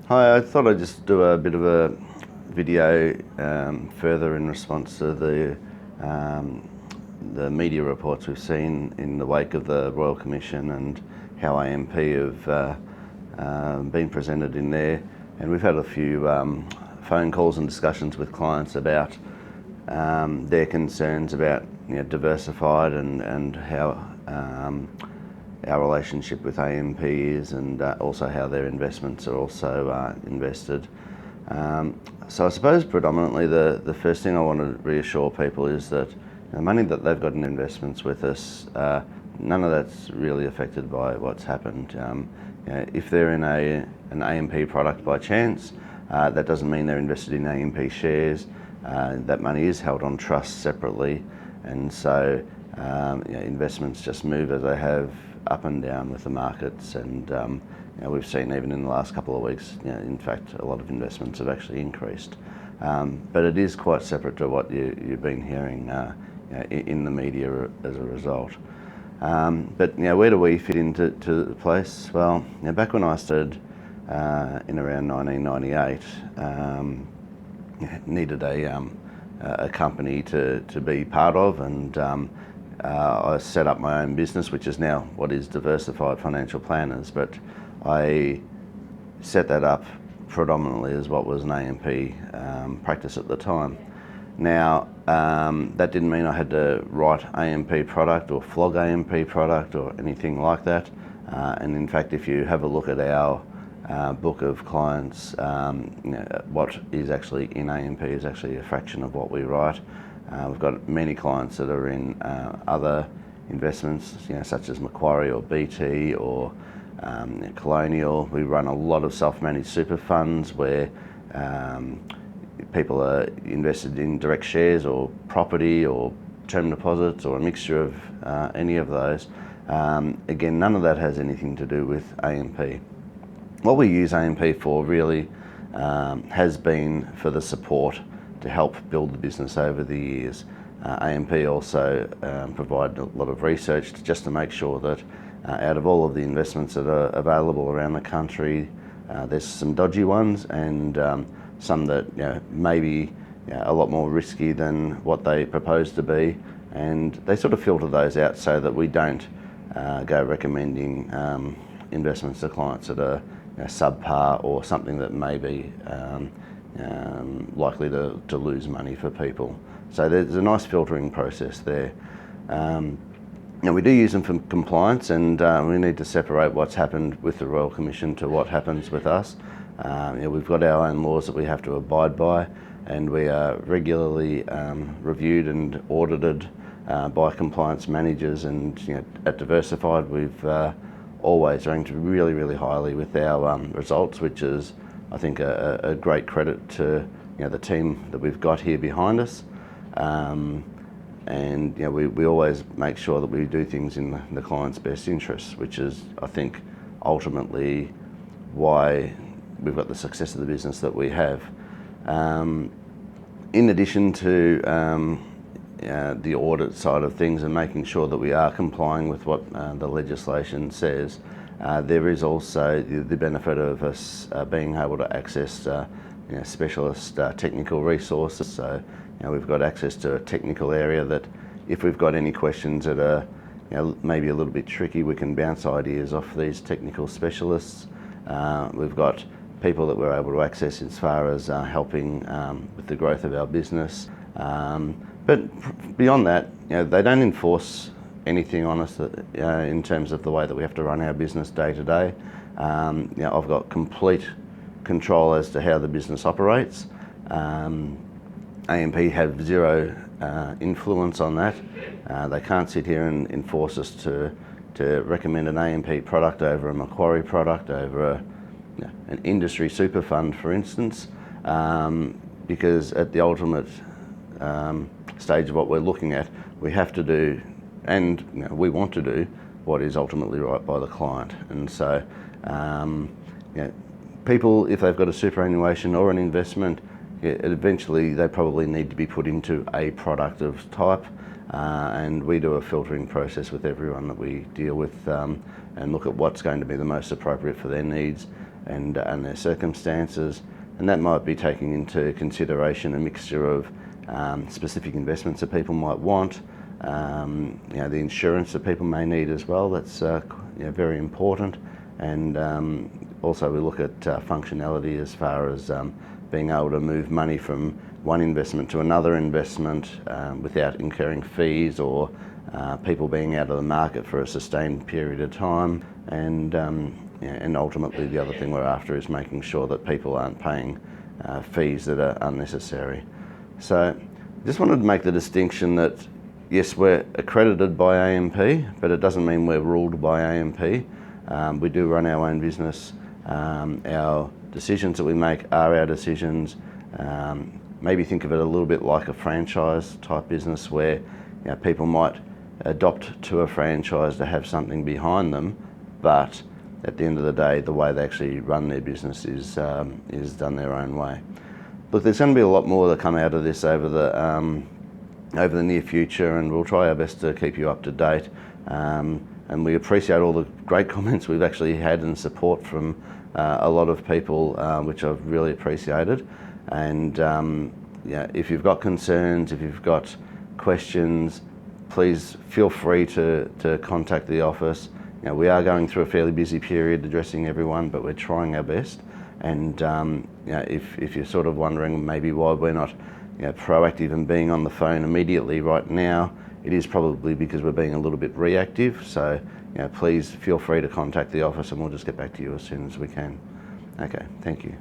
Hi, I thought I'd just do a bit of a video further in response to the media reports we've seen in the wake of the Royal Commission and how AMP have been presented in there. And we've had a few phone calls and discussions with clients about their concerns about Diversified and how our relationship with AMP is, and also how their investments are also invested. So I suppose predominantly the first thing I want to reassure people is that the money that they've got in investments with us, none of that's really affected by what's happened. If they're in an AMP product by chance, that doesn't mean they're invested in AMP shares. That money is held on trust separately, and so investments just move as they have, up and down with the markets. And we've seen even in the last couple of weeks, in fact, a lot of investments have actually increased. But it is quite separate to what you've been hearing in the media as a result. But where do we fit into the place? Well, back when I started in around 1998, needed a company to be part of, and I set up my own business, which is now what is Diversified Financial Planners, but I set that up predominantly as what was an AMP practice at the time. Now, that didn't mean I had to write AMP product or flog AMP product or anything like that. And in fact, if you have a look at our book of clients, what is actually in AMP is actually a fraction of what we write. We've got many clients that are in other investments, such as Macquarie or BT or Colonial. We run a lot of self-managed super funds where people are invested in direct shares or property or term deposits or a mixture of any of those. Again, none of that has anything to do with AMP. What we use AMP for really has been for the support to help build the business over the years. AMP also provide a lot of research just to make sure that out of all of the investments that are available around the country, there's some dodgy ones and some that may be a lot more risky than what they propose to be, and they sort of filter those out so that we don't go recommending investments to clients that are subpar or something that may be likely to lose money for people. So there's a nice filtering process there. We do use them for compliance, and we need to separate what's happened with the Royal Commission to what happens with us. We've got our own laws that we have to abide by, and we are regularly reviewed and audited by compliance managers. And at Diversified, we've always ranked really, really highly with our results, which is, I think, a great credit to the team that we've got here behind us. And we always make sure that we do things in the client's best interests, which is, I think, ultimately why we've got the success of the business that we have. In addition to the audit side of things and making sure that we are complying with what the legislation says, there is also the benefit of us being able to access specialist technical resources. So we've got access to a technical area that if we've got any questions that are maybe a little bit tricky, we can bounce ideas off these technical specialists. We've got people that we're able to access as far as helping with the growth of our business. But beyond that, they don't enforce anything on us in terms of the way that we have to run our business day to day. I've got complete control as to how the business operates. AMP have zero influence on that. They can't sit here and enforce us to recommend an AMP product over a Macquarie product, over an industry super fund, for instance, because at the ultimate stage of what we're looking at, we have to do, and we want to do, what is ultimately right by the client. And so people, if they've got a superannuation or an investment, eventually they probably need to be put into a product of type, and we do a filtering process with everyone that we deal with and look at what's going to be the most appropriate for their needs. and their circumstances, and that might be taking into consideration a mixture of specific investments that people might want, the insurance that people may need as well. That's very important, and also we look at functionality as far as being able to move money from one investment to another investment without incurring fees or people being out of the market for a sustained period of time, and ultimately the other thing we're after is making sure that people aren't paying fees that are unnecessary. So just wanted to make the distinction that yes, we're accredited by AMP, but it doesn't mean we're ruled by AMP. We do run our own business. Our decisions that we make are our decisions. Maybe think of it a little bit like a franchise type business where people might adopt to a franchise to have something behind them, but at the end of the day, the way they actually run their business is done their own way. Look, there's going to be a lot more that come out of this over the near future, and we'll try our best to keep you up to date. And we appreciate all the great comments we've actually had and support from a lot of people, which I've really appreciated. And if you've got concerns, if you've got questions, please feel free to contact the office. We are going through a fairly busy period addressing everyone, but we're trying our best. And if you're sort of wondering maybe why we're not proactive and being on the phone immediately right now, it is probably because we're being a little bit reactive. So please feel free to contact the office and we'll just get back to you as soon as we can. Okay, thank you.